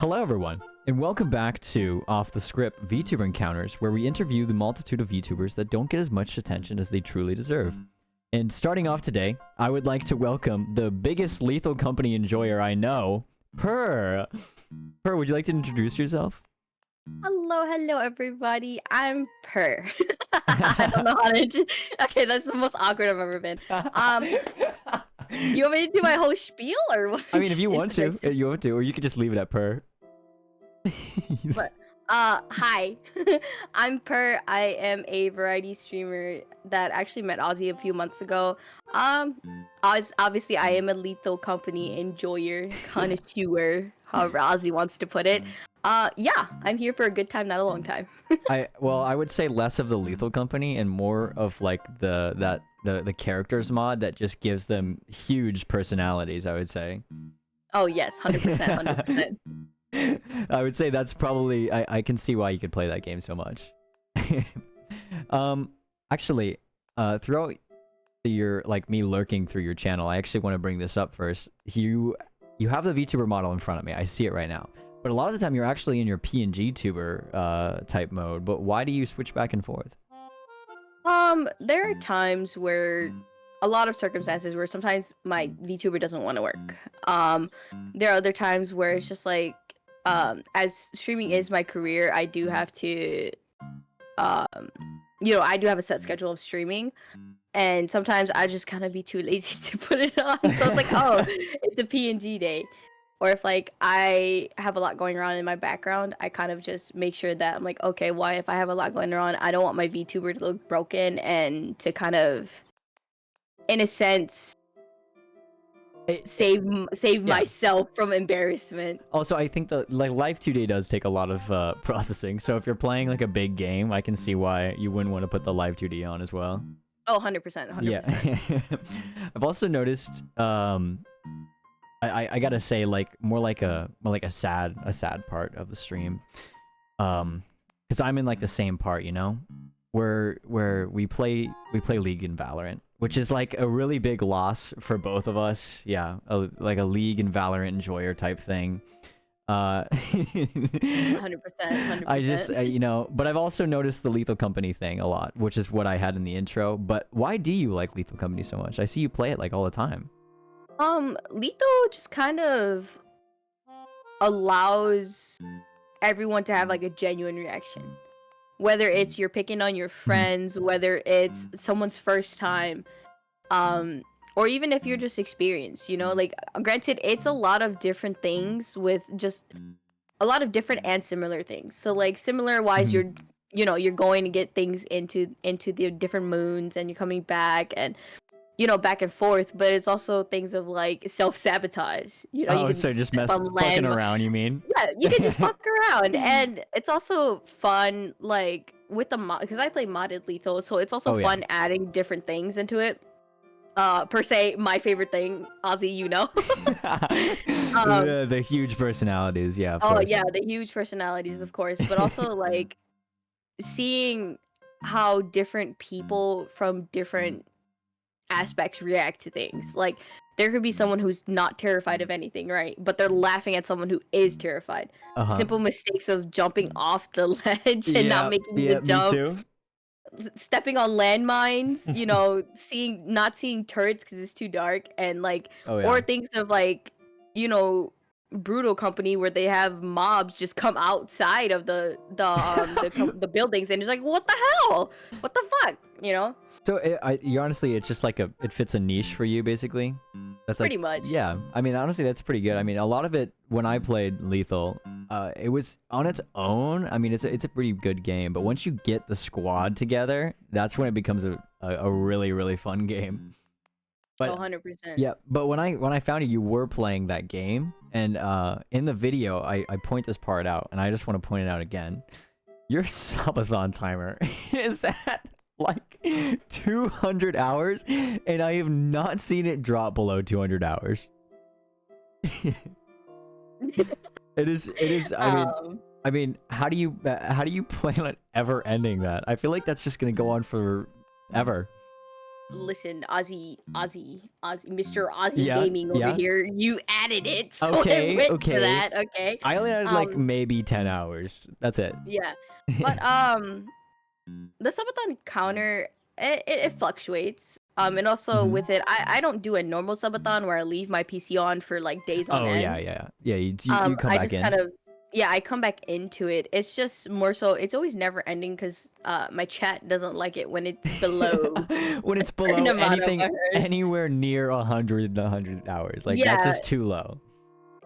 Hello everyone, and welcome back to Off the Script VTuber Encounters, where we interview the multitude of VTubers that don't get as much attention as they truly deserve. And starting off today, I would like to welcome the biggest Lethal Company enjoyer I know, Purr. Purr, would you like to introduce yourself? Hello, everybody. I'm Purr. I don't know how to. Okay, that's the most awkward I've ever been. You want me to do my whole spiel or what? I mean, if you want to, or you could just leave it at Purr. But, hi. I'm Purr. I am a variety streamer that actually met Ozzy a few months ago. Obviously, I am a Lethal Company enjoyer, connoisseur, however Ozzy wants to put it. Yeah, I'm here for a good time, not a long time. I would say less of the Lethal Company and more of like the characters mod that just gives them huge personalities, I would say. Oh yes, 100%, 100%. I would say that's probably I can see why you could play that game so much. Actually, throughout your me lurking through your channel, I actually want to bring this up first. You have the VTuber model in front of me. I see it right now. But a lot of the time you're actually in your PNG tuber type mode. But why do you switch back and forth? There are times where a lot of circumstances where sometimes my VTuber doesn't want to work. There are other times where it's just like, as streaming is my career, I do have to, I do have a set schedule of streaming. And sometimes I just kind of be too lazy to put it on. So it's like, oh, it's a PNG day. Or if like I have a lot going on in my background, I kind of just make sure that I'm like, okay, why if I have a lot going on, I don't want my VTuber to look broken and to kind of, in a sense, save myself from embarrassment. Also, I think that Live 2D does take a lot of processing. So if you're playing like a big game, I can see why you wouldn't want to put the Live 2D on as well. Oh, 100%. Yeah. I've also noticed I gotta say, more like a sad part of the stream, because I'm in like the same part, where we play League and Valorant, which is like a really big loss for both of us. Yeah, like a League and Valorant enjoyer type thing. 100%. I just but I've also noticed the Lethal Company thing a lot, which is what I had in the intro. But why do you like Lethal Company so much? I see you play it like all the time. Lethal just kind of allows everyone to have like a genuine reaction. Whether it's you're picking on your friends, whether it's someone's first time, or even if you're just experienced, like granted, it's a lot of different things with just a lot of different and similar things. So like similar wise, you're going to get things into the different moons and you're coming back and back and forth, but it's also things of like self-sabotage. You can so just fucking around, you mean? Yeah, you can just fuck around, and it's also fun, like with the mod, because I play modded Lethal, so it's also fun adding different things into it. Per se, my favorite thing, Ozzy, the huge personalities, yeah. Oh yeah, the huge personalities, of course, but also like seeing how different people from different aspects react to things. Like there could be someone who's not terrified of anything, right? But they're laughing at someone who is terrified. Simple mistakes of jumping off the ledge and not making the jump. Me too. Stepping on landmines, not seeing turrets because it's too dark, and like or things of like, Brutal Company where they have mobs just come outside of the buildings and it's like, what the hell? What the fuck? So honestly, it's just like it fits a niche for you, basically. That's pretty much. Yeah, I mean, honestly, that's pretty good. I mean, a lot of it when I played Lethal, it was on its own. I mean, it's a pretty good game, but once you get the squad together, that's when it becomes a really, really fun game. But 100%. Yeah, but when I found you were playing that game, and in the video, I point this part out, and I just want to point it out again. Your subathon timer is at like 200 hours, and I have not seen it drop below 200 hours. It is. I mean, how do you plan on ever ending that? I feel like that's just gonna go on forever. listen, Mr. Ozzy Yeah, Gaming over yeah. here, you added it, so I Okay, went for okay. that. Okay. I only had like Um, maybe 10 hours. That's it. yeah, but the subathon counter it fluctuates. And also Mhm. with it, I don't do a normal subathon where I leave my PC on for like days on Oh yeah, end. yeah, yeah. You come I back just in. kind of, yeah, I come back into it. It's just more so it's always never ending because my chat doesn't like it when it's below When it's a certain below amount of anything hours. anywhere near 100 hours, like that's Yeah, just too low.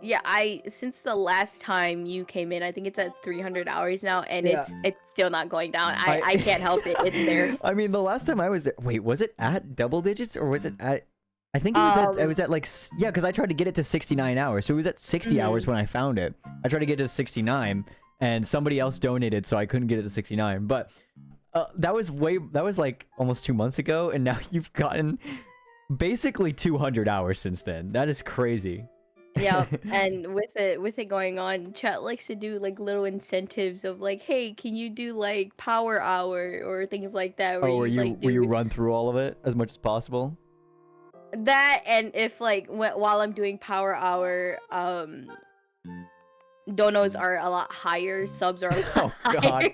yeah. I since the last time you came in, I think it's at 300 hours now, and Yeah. it's still not going down. I I can't help it. It's there. I mean, the last time I was there, wait, was it at double digits or was it at? I think it was Um. at like yeah, because I tried to get it to 69 hours, so it was at 60 hours Mhm. when I found it. I tried to get it to 69, and somebody else donated, so I couldn't get it to 69. But that was like almost 2 months ago, and now you've gotten basically 200 hours since then. That is crazy. Yeah, and with it going on, chat likes to do like little incentives of like, hey, can you do like power hour or things like that, where Oh, you like will you do run through all of it as much as possible? that, and if like while I'm doing power hour, donos are a lot higher, subs are a lot Oh higher. God.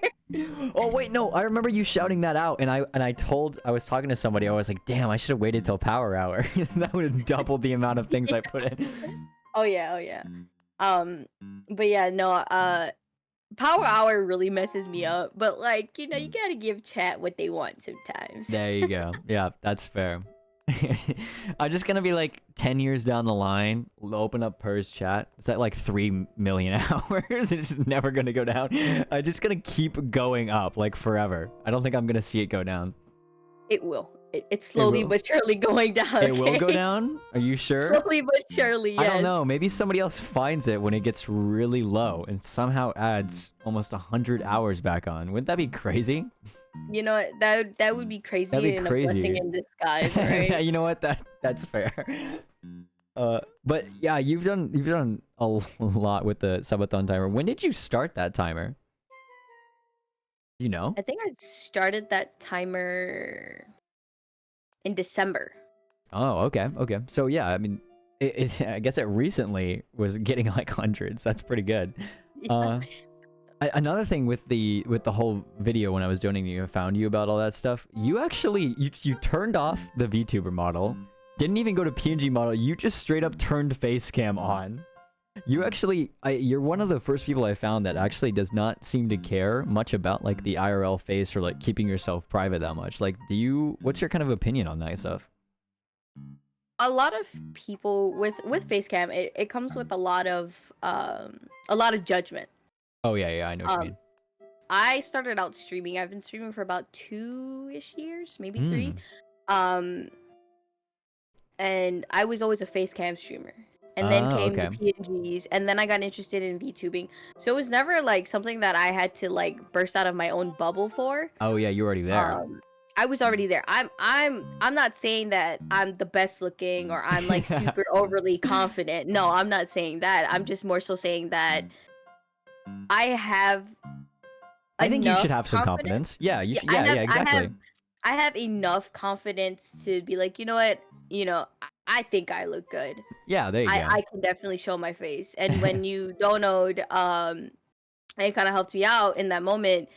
Oh wait, no, I remember you shouting that out, and I was talking to somebody. I was like, damn, I should have waited till power hour. That would have doubled the amount of things I put in. Oh yeah, oh yeah. But yeah, no, power hour really messes me up. But like, you gotta give chat what they want sometimes. There you go. Yeah, that's fair. I'm just gonna be like 10 years down the line, open up Purr's chat. It's at like 3 million hours. It's just never gonna go down. I'm just gonna keep going up like forever. I don't think I'm gonna see it go down. It will. It's It slowly will. but surely going down. It will go Okay, down? Are you sure? slowly but surely. I don't Yes. know. Maybe somebody else finds it when it gets really low and somehow adds almost 100 hours back on. Wouldn't that be crazy? You know what, that would be That'd crazy be and a blessing crazy. in disguise, Yeah, right? you know what? That's fair. But yeah, you've done a lot with the subathon timer. When did you start that timer? Do you know? I think I started that timer in December. Oh, okay, okay. So yeah, I mean, I guess it recently was getting like hundreds. That's pretty good. Yeah. Uh, another thing with the whole video when I was donating you, I found you about all that stuff. You actually you turned off the VTuber model, didn't even go to PNG model. You just straight up turned face cam on. You actually, you're one of the first people I found that actually does not seem to care much about like the IRL face or like keeping yourself private that much. Like, what's your kind of opinion on that stuff? A lot of people with facecam, it comes with a lot of judgment. Oh yeah, yeah, I know what you Um mean. I started out streaming. I've been streaming for about 2-ish years, maybe 3. Mm. Um and I was always a face cam streamer. And then came the Okay. PNGs, and then I got interested in VTubing. So it was never like something that I had to like burst out of my own bubble for. Oh yeah, you're already there. I was already there. I'm not saying that I'm the best looking or I'm like super overly confident. No, I'm not saying that. I'm just more so saying that I have I think you should enough have some confidence. confidence. Yeah, you Yeah, should. Yeah, yeah, exactly. I have enough confidence to be like, you know what, I think I look good. Yeah, there you go. I can definitely show my face. And when you donoed, it kind of helped me out in that moment.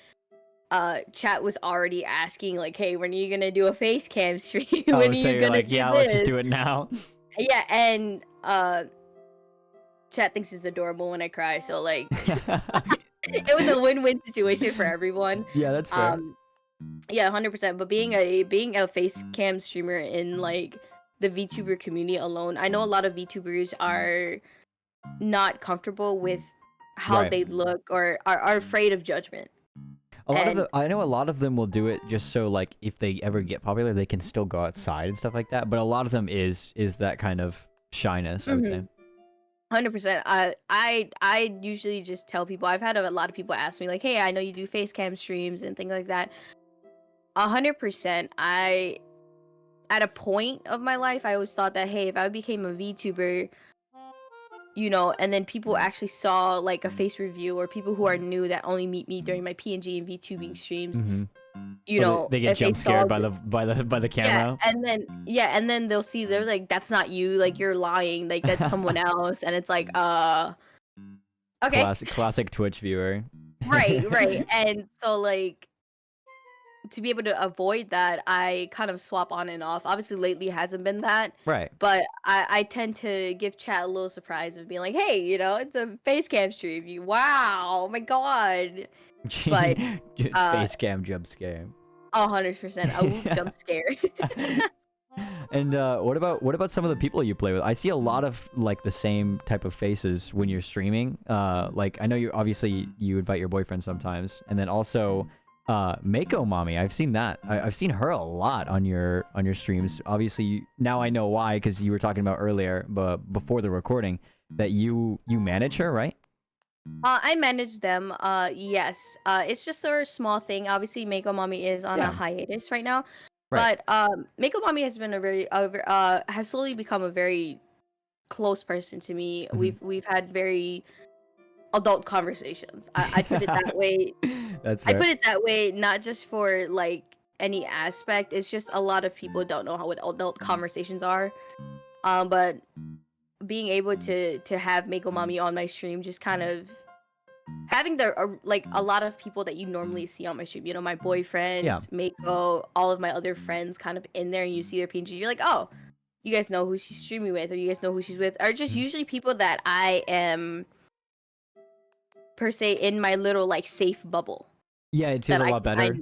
Chat was already asking like, hey, when are you gonna do a face cam stream? When Oh, are so you you're gonna like, do yeah, let's just this? do it now. Yeah, and chat thinks it's adorable when I cry, so like it was a win-win situation for everyone. Yeah, that's fair. Yeah, 100%. But being a face cam streamer in like the VTuber community alone, I know a lot of VTubers are not comfortable with how Right. they look or are afraid of judgment. And I know a lot of them will do it just so like if they ever get popular, they can still go outside and stuff like that. But a lot of them is that kind of shyness, I would say. 100%. I usually just tell people. I've had a lot of people ask me like, "Hey, I know you do face cam streams and things like that." 100%. At a point of my life, I always thought that, hey, if I became a VTuber, and then people actually saw like a face review or people who are new that only meet me during my PNG and VTubing streams, Mm-hmm. you know, They get if they jump saw scared by the camera. and then they'll see they're like, that's not you, like you're lying, like that's someone else, and it's like, okay, Classic Twitch viewer. right, and so like to be able to avoid that, I kind of swap on and off. Obviously, lately hasn't been that, Right. but I tend to give chat a little surprise of being like, hey, you know, it's a face cam stream. You, wow, oh my god, but Face cam jump scare. 100% a whoop jump scare. And what about some of the people you play with? I see a lot of like the same type of faces when you're streaming. Like I know you obviously you invite your boyfriend sometimes, and then also Mako Mommy. I've seen that. I've seen her a lot on your streams. Obviously now I know why, because you were talking about earlier, but before the recording, that you manage her, right? I manage them. Yes. It's just a small thing. Obviously, Mako Mommy is on a hiatus right now. Right. But Mako Mommy has been has slowly become a very close person to me. We've had very adult conversations. I put it that way. That's fair. I put it that way, not just for like any aspect. It's just a lot of people don't know how what adult conversations are. But being able to have Mako Mommy on my stream, just kind of having the like a lot of people that you normally see on my stream, you know, my boyfriend, Mako, all of my other friends kind of in there, and you see their PNG, you're like, oh, you guys know who she's streaming with, or you guys know who she's with, or just usually people that I am per se in my little like safe bubble. Yeah, it feels a lot better.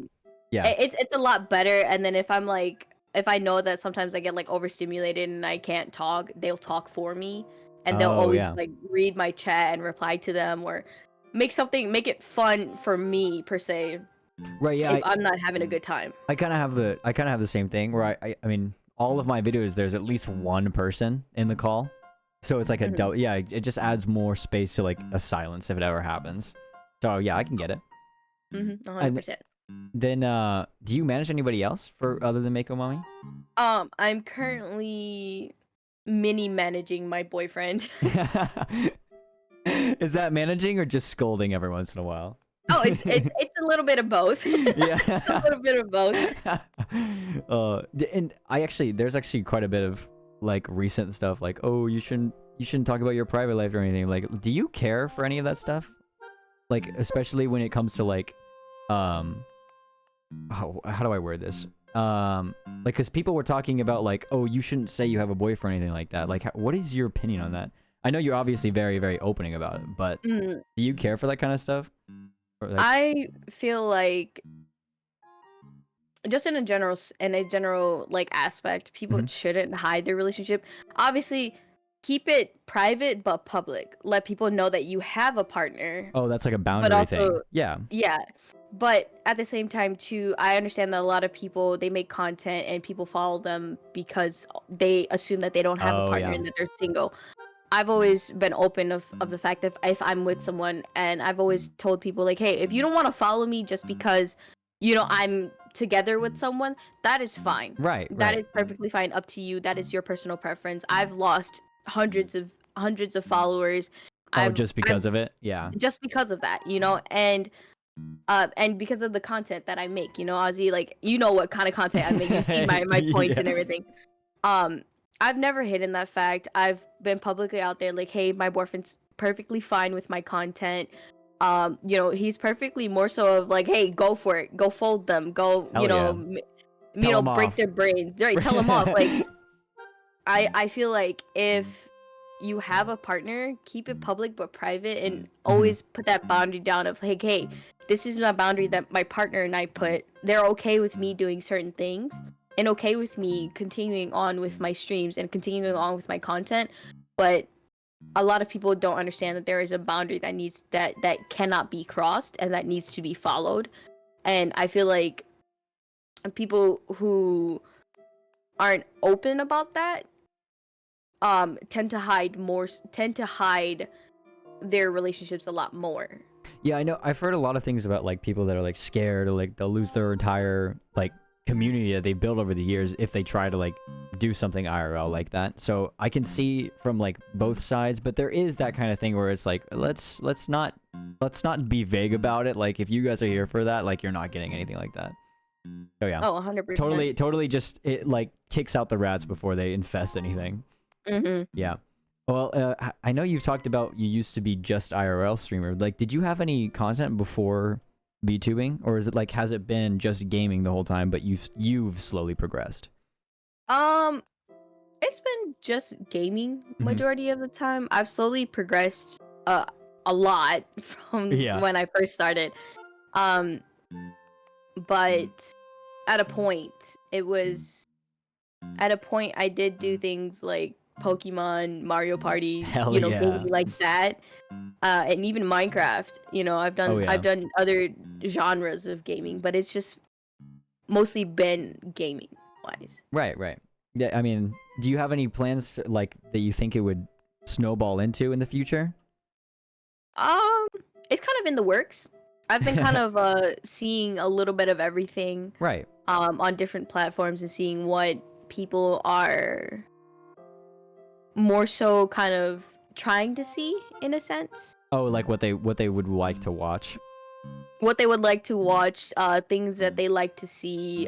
Yeah, it's a lot better. And then if I'm like, if I know that sometimes I get like overstimulated and I can't talk, they'll talk for me, and they'll always like read my chat and reply to them, or make it fun for me per se. Right. Yeah. If I'm not having a good time. I kind of have the same thing where I mean, all of my videos, there's at least one person in the call, so it's like a double. Yeah, it just adds more space to like a silence if it ever happens. So yeah, I can get it. 100%. Then do you manage anybody else for other than Mako Mommy? I'm currently mini managing my boyfriend. Is that managing or just scolding every once in a while? Oh, it's a little bit of both. Yeah. It's a little bit of both. And there's actually quite a bit of like recent stuff, like, oh, you shouldn't talk about your private life or anything. Like, do you care for any of that stuff? Like, especially when it comes to like, how do I word this? Like, because people were talking about like, oh, you shouldn't say you have a boyfriend or anything like that. Like, what is your opinion on that? I know you're obviously very, very opening about it, but do you care for that kind of stuff? Or, like... I feel like just in a general like aspect, people shouldn't hide their relationship. Obviously, keep it private but public. Let people know that you have a partner. Oh, that's like a boundary thing. Yeah. Yeah. But at the same time too, I understand that a lot of people, they make content and people follow them because they assume that they don't have a partner and that they're single. I've always been open of the fact that if I'm with someone, and I've always told people like, hey, if you don't want to follow me just because, you know, I'm together with someone, that is fine. Right. That is perfectly fine. Up to you. That is your personal preference. I've lost hundreds of followers. Just because of it? Yeah. Just because of that, you know, and because of the content that I make, you know, Ozzy, like, you know what kind of content I make. You see my points and everything. I've never hidden that fact. I've been publicly out there like, hey, my boyfriend's perfectly fine with my content. You know, he's perfectly more so of like, hey, go for it, go fold them, go, break their brains, right? Tell them off. Like, I feel like if you have a partner, keep it public but private, and always put that boundary down of like, hey, this is my boundary that my partner and I put. They're okay with me doing certain things, and okay with me continuing on with my streams and continuing on with my content, but a lot of people don't understand that there is a boundary that cannot be crossed and that needs to be followed. And I feel like people who aren't open about that tend to hide their relationships a lot more. Yeah, I know. I've heard a lot of things about like people that are like scared, or like they'll lose their entire like community that they built over the years if they try to like do something IRL like that. So I can see from like both sides, but there is that kind of thing where it's like, let's not be vague about it. Like, if you guys are here for that, like, you're not getting anything like that. Oh yeah. Oh, 100%. Totally just it like kicks out the rats before they infest anything. Mm-hmm. Yeah. Well, I know you've talked about you used to be just IRL streamer. Like, did you have any content before VTubing, or is it like has it been just gaming the whole time, but you've slowly progressed? It's been just gaming Mhm. majority of the time. I've slowly progressed a lot from Yeah. when I first started. But at a point, I did do things like Pokemon, Mario Party, Hell yeah. gaming like that. And even Minecraft. I've Oh, yeah. done other genres of gaming, but it's just mostly been gaming wise. Right. Yeah, I mean, do you have any plans like that you think it would snowball into in the future? It's kind of in the works. I've been kind of seeing a little bit of everything Right. on different platforms and seeing what people are more so kind of trying to see in a sense. Oh, like what they would like to watch. What they would like to watch, things that they like to see,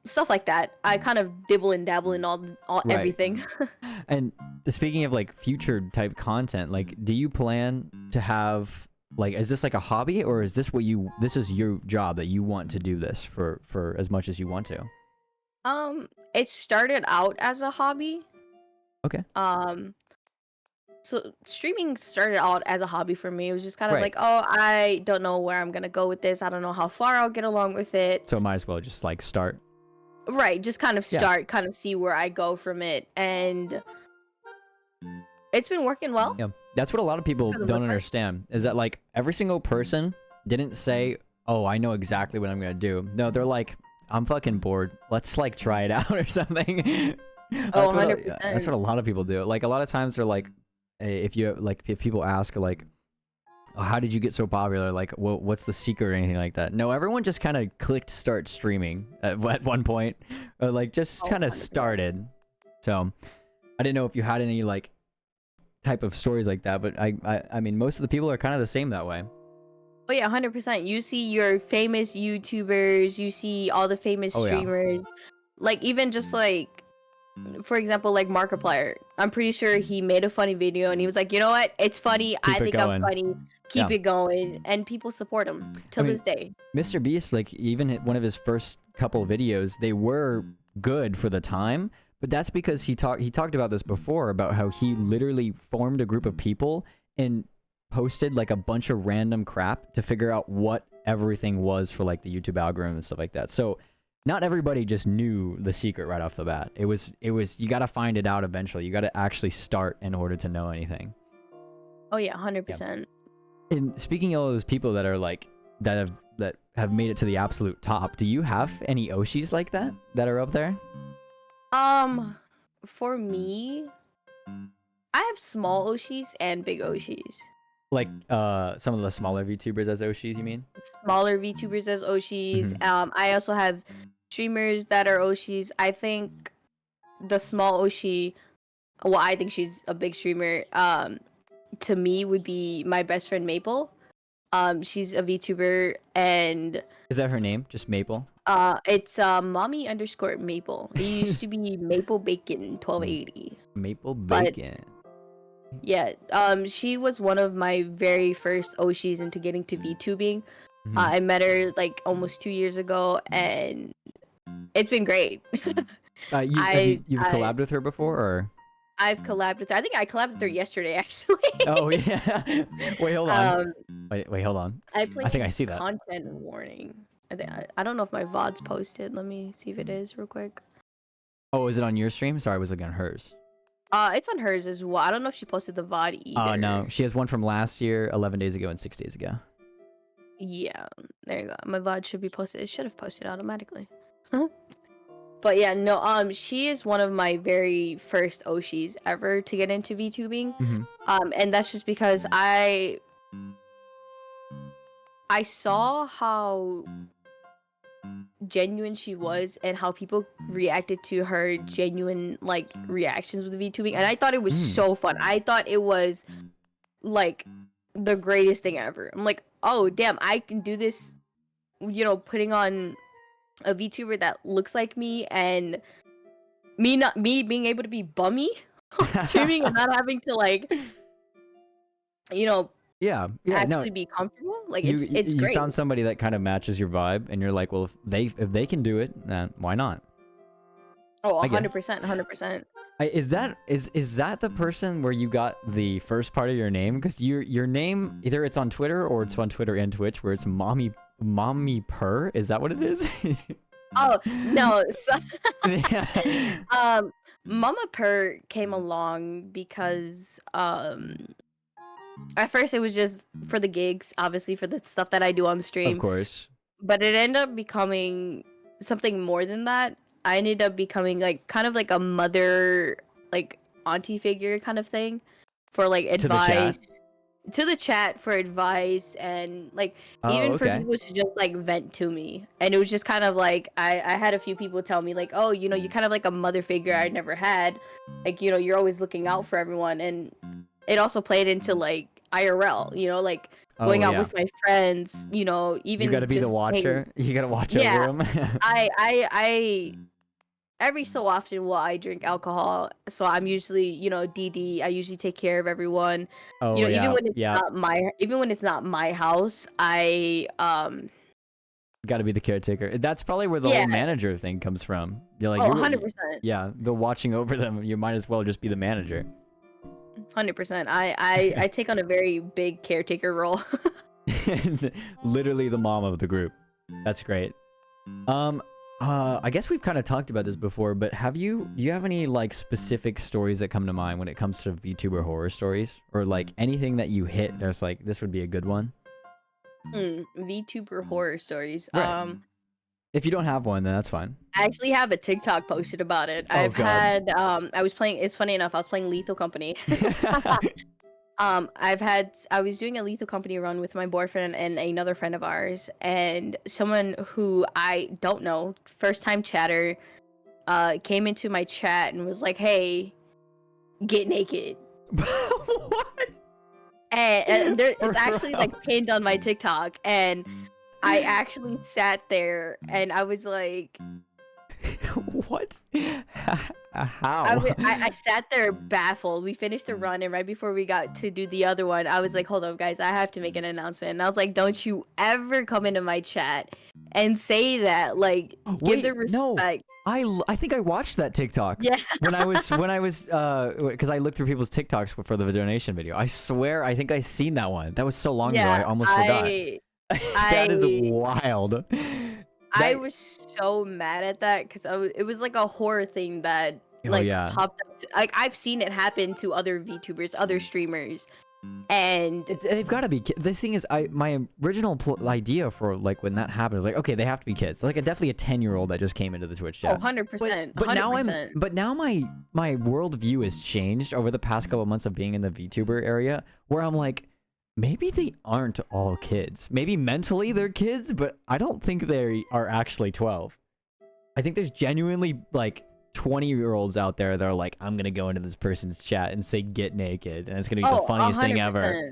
stuff like that. I kind of dibble and dabble in all Right. everything. And speaking of like future type content, like do you plan to have like is this like a hobby, or is this this is your job that you want to do this for as much as you want to? It started out as a hobby. Okay. So streaming started out as a hobby for me. It was just kind of Right. like, oh, I don't know where I'm gonna go with this. I don't know how far I'll get along with it. So might as well just like start. Right, just kind of Yeah. start, kind of see where I go from it, and it's been working well. Yeah. That's what a lot of people For the don't most part. understand is that like every single person didn't say, "Oh, I know exactly what I'm going to do." No, they're like, "I'm fucking bored. Let's like try it out or something." Oh, what 100%. that's what a lot of people do. Like a lot of times they're like if people ask like, "Oh, how did you get so popular?" Like, what's the secret or anything like that? No, everyone just kind of clicked start streaming at one point, or like just Oh, kind of 100%. started. So, I didn't know if you had any like type of stories like that, but I mean most of the people are kind of the same that way. Oh yeah, 100%. You see your famous YouTubers, you see all the famous Oh, yeah. streamers, like even just like, for example, like Markiplier. I'm pretty sure he made a funny video and he was like, you know what? It's funny. I Keep it think I'm going. funny. Keep Yeah. it going, and people support him till mean, this day. Mr. Beast, like even one of his first couple videos, they were good for the time, but that's because he talked about this before about how he literally formed a group of people and posted like a bunch of random crap to figure out what everything was for like the YouTube algorithm and stuff like that. So not everybody just knew the secret right off the bat. It was you got to find it out eventually. You got to actually start in order to know anything. Oh yeah, 100%. And speaking of all those people that are like that have made it to the absolute top, do you have any Oshis like that are up there? For me, I have small Oshis and big Oshis. Like some of the smaller VTubers as Oshis, you mean? Smaller VTubers as Oshis. Mhm. I also have streamers that are Oshis. I think the small Oshi, well, I think she's a big streamer. To me would be my best friend Maple. She's a VTuber, and Is that her name? Just Maple? it's mommy_Maple. It used to be Maple Bacon 1280. Maple But- Bacon. Yeah, she was one of my very first Oshis into getting to VTubing. Mhm. I met her like almost 2 years ago, and it's been great. You've collabed with her before, or? I've collabed with her. I think I collabed with her yesterday, actually. Oh yeah. Wait, hold on. Wait, hold on. I think I see that. Content warning. I don't know if my VOD's posted. Let me see if it is real quick. Oh, is it on your stream? Sorry, I was looking at hers. It's on hers as well. I don't know if she posted the VOD either. Oh no, she has one from last year, 11 days ago, and 6 days ago. Yeah, there you go. My VOD should be posted. It should have posted automatically. But yeah, no, she is one of my very first Oshis ever to get into VTubing. Mhm. And that's just because I saw how genuine she was and how people reacted to her genuine like reactions with VTubing, and I thought it was so fun. I thought it was like the greatest thing ever. I'm like, oh damn, I can do this, putting on a VTuber that looks like me, and me being able to be bummy streaming and not having to like, you know, Yeah, no, actually be comfortable. Like it's you great. found somebody that kind of matches your vibe, and you're like, well, if they can do it, then why not? Oh, I get it. 100%, 100%. Is that the person where you got the first part of your name? Because your name, either it's on Twitter or it's on Twitter and Twitch, where it's mommy Purr. Is that what it is? Oh no, so, Yeah. Mama Purr came along because at first it was just for the gigs, obviously for the stuff that I do on the Of stream, course. but it ended up becoming something more than that. I ended up becoming like kind of like a mother, like auntie figure kind of thing for like To the chat. advice to the chat for advice, and like Oh, even for okay. people to just like vent to me. And it was just kind of like I had a few people tell me like, oh, you know, you're kind of like a mother figure I never had, like, you know, you're always looking out for everyone. And it also played into like IRL, you know, like Oh going out yeah. with my friends, you know, You got to even be the just hanging. watcher. You got to watch over Yeah, them. I every so often will I drink alcohol, so I'm usually, you know, DD. I usually take care of everyone. You Oh know, yeah, yeah. even when it's not my house, I Got to be the caretaker. That's probably where the yeah. whole manager thing comes from. You're like Oh, 100%. yeah, the watching over them. You might as well just be the manager. 100%. I take on a very big caretaker role. Literally the mom of the group. That's great. I guess we've kind of talked about this before, but do you have any like specific stories that come to mind when it comes to VTuber horror stories, or like anything that you hit that's like this would be a good one? VTuber horror stories. Right. If you don't have one, then that's fine. I actually have a TikTok posted about it. Oh I've God. had I was playing, it's funny enough, I was playing Lethal Company. I was doing a Lethal Company run with my boyfriend and another friend of ours, and someone who I don't know, first time chatter, came into my chat and was like, "Hey, get naked." What? And it's actually Bro. like pinned on my TikTok, and I actually sat there and I was like, What? How? I sat there baffled. We finished the run, and right before we got to do the other one, I was like, "Hold up, guys! I have to make an announcement." And I was like, "Don't you ever come into my chat and say that! Like, give the Wait, no. respect." I think I watched that TikTok. Yeah. When I was because I looked through people's TikToks for the donation video. I swear I think I seen that one. That was so long ago. I Yeah. almost forgot. That is I wild. I That, was so mad at that because it was like a horror thing that oh like yeah. popped up. Like I've seen it happen to other VTubers, other streamers, and They've got to be. This thing is, my original idea for like when that happened was like, okay, they have to be kids. Like definitely a 10-year-old that just came into the Twitch chat. 100%, But now 100%. but now my worldview has changed over the past couple of months of being in the VTuber area, where I'm like, maybe they aren't all kids. Maybe mentally they're kids, but I don't think they are actually 12. I think there's genuinely like 20-year-olds out there that are like, I'm gonna go into this person's chat and say get naked, and it's gonna be the funniest thing ever. 100%.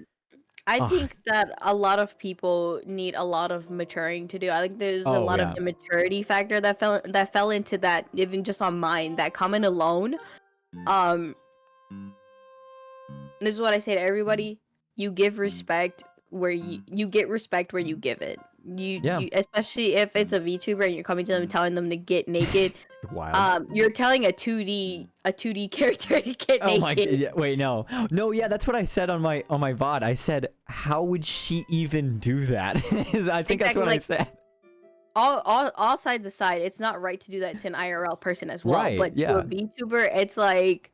I Ugh. think that a lot of people need a lot of maturing to do. I think there's a Oh lot yeah. of immaturity factor that fell into that, even just on mine, that comment alone. Um, this is what I say to everybody: you give respect where you get respect where you give it. Yeah. You, especially if it's a VTuber and you're coming to them and telling them to get naked. Wild. You're telling a 2D character to get Oh my naked. yeah, wait, no. No, yeah, that's what I said on my VOD. I said, how would she even do that? I think that's what Exactly, I like, said. all sides aside, it's not right to do that to an IRL person as well. Right, But to yeah. a VTuber, it's like,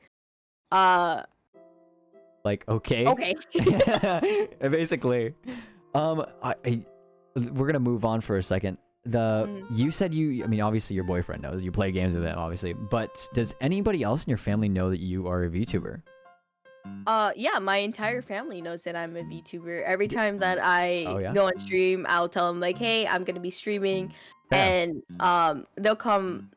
Like, okay. okay. Basically. We're gonna move on for a second. You said I mean, obviously your boyfriend knows. You play games with him, obviously. But does anybody else in your family know that you are a VTuber? Yeah, my entire family knows that I'm a VTuber. Every time that I Oh, yeah? go on stream, I'll tell them like, "Hey, I'm gonna be streaming," Yeah. and they'll come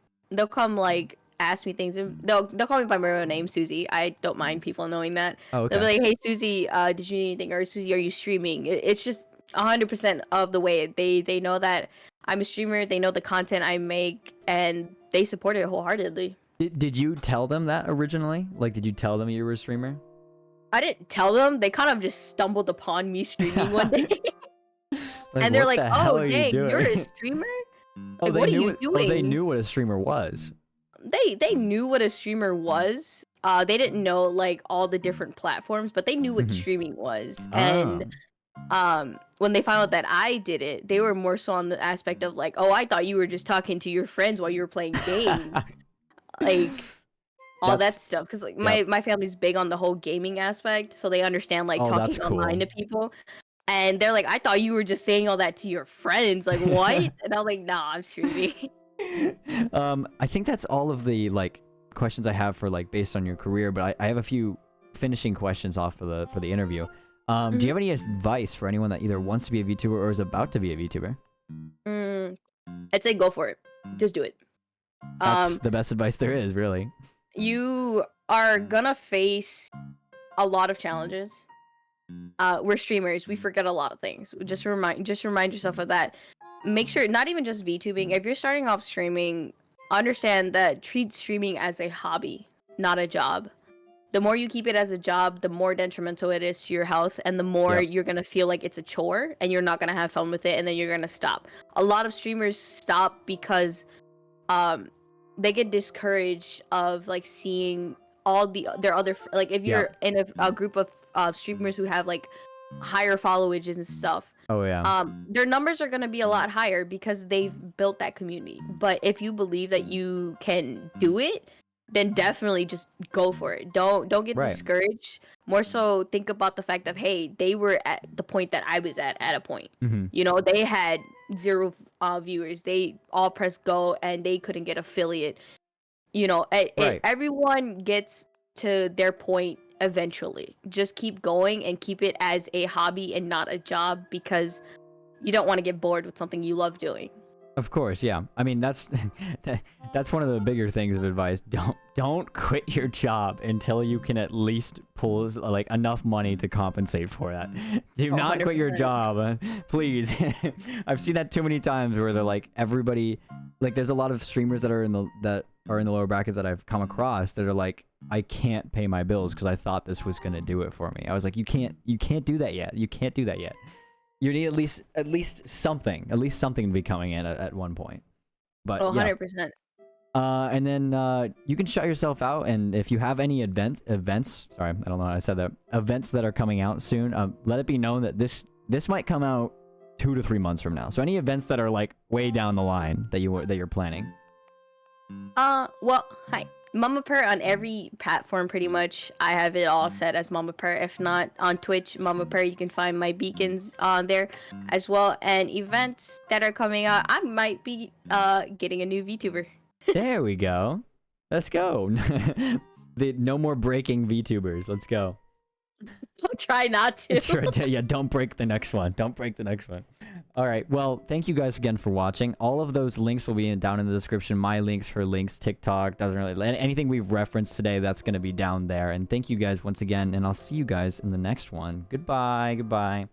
like ask me things, and they'll call me by my real name, Susie. I don't mind people knowing that. Oh, okay. They'll be like, "Hey, Susie, did you need anything?" Or, "Susie, are you streaming?" It's just 100% of the way they know that I'm a streamer. They know the content I make, and they support it wholeheartedly. Did you tell them that originally? Like, did you tell them you were a streamer? I didn't tell them. They kind of just stumbled upon me streaming one day. Like, And they're what like, the hell "Oh, are you dang, doing?" you're a streamer? Oh, Like, they what are knew you doing?" Oh, they knew what a streamer was. They knew what a streamer was. They didn't know like all the different platforms, but they knew what Mhm. streaming was. Ah. And when they found out that I did it, they were more so on the aspect of like, "Oh, I thought you were just talking to your friends while you were playing games." Like all that That's- stuff, because like yep. my family's big on the whole gaming aspect, so they understand like Oh, that's talking online cool. to people. And they're like, "I thought you were just saying all that to your friends." Like, what? And I'm like, "Nah, I'm streaming." I think that's all of the like questions I have for like based on your career, but I have a few finishing questions off for the interview. Do you have any advice for anyone that either wants to be a VTuber or is about to be a VTuber? I'd say go for it. Just do it. That's the best advice there is, really. You are gonna face a lot of challenges. We're streamers. We forget a lot of things. Just remind yourself of that. Make sure, not even just VTubing. If you're starting off streaming, understand that treat streaming as a hobby, not a job. The more you keep it as a job, the more detrimental it is to your health, and the more Yep. you're gonna feel like it's a chore, and you're not gonna have fun with it, and then you're gonna stop. A lot of streamers stop because they get discouraged of like seeing all their other like if you're in a group of streamers who have like higher followages and stuff. Oh yeah. Their numbers are going to be a lot higher because they've built that community. But if you believe that you can do it, then definitely just go for it. Don't get Right. discouraged. More so think about the fact of, hey, they were at the point that I was at a point. Mhm. You know, they had 0 viewers. They all pressed go and they couldn't get affiliate. You know, Right. everyone gets to their point eventually. Just keep going and keep it as a hobby and not a job, because you don't want to get bored with something you love doing. Of course, yeah. I mean, that's that's one of the bigger things of advice. Don't quit your job until you can at least pull like enough money to compensate for that. Do Oh, not quit your 100%. job, please. I've seen that too many times where they're like everybody, like there's a lot of streamers that are in the lower bracket that I've come across that are like, I can't pay my bills because I thought this was gonna do it for me. I was like, you can't do that yet. You can't do that yet. You need at least something to be coming in at one point. But Oh, yeah. 100%. And then you can shout yourself out, and if you have any events, sorry, I don't know how I said that, events that are coming out soon, let it be known that this might come out 2 to 3 months from now. So any events that are like way down the line that you're planning. Well, hi. Mama Purr on every platform pretty much. I have it all set as Mama Purr. If not, on Twitch, Mama Purr, you can find my beacons on there as well. And events that are coming out, I might be getting a new VTuber. There we go. Let's go. No more breaking VTubers. Let's go. I'll try not to. Sure, yeah, don't break the next one. Don't break the next one. All right. Well, thank you guys again for watching. All of those links will be down in the description. My links, her links, TikTok, doesn't really anything we've referenced today, that's going to be down there. And thank you guys once again, and I'll see you guys in the next one. Goodbye. Goodbye.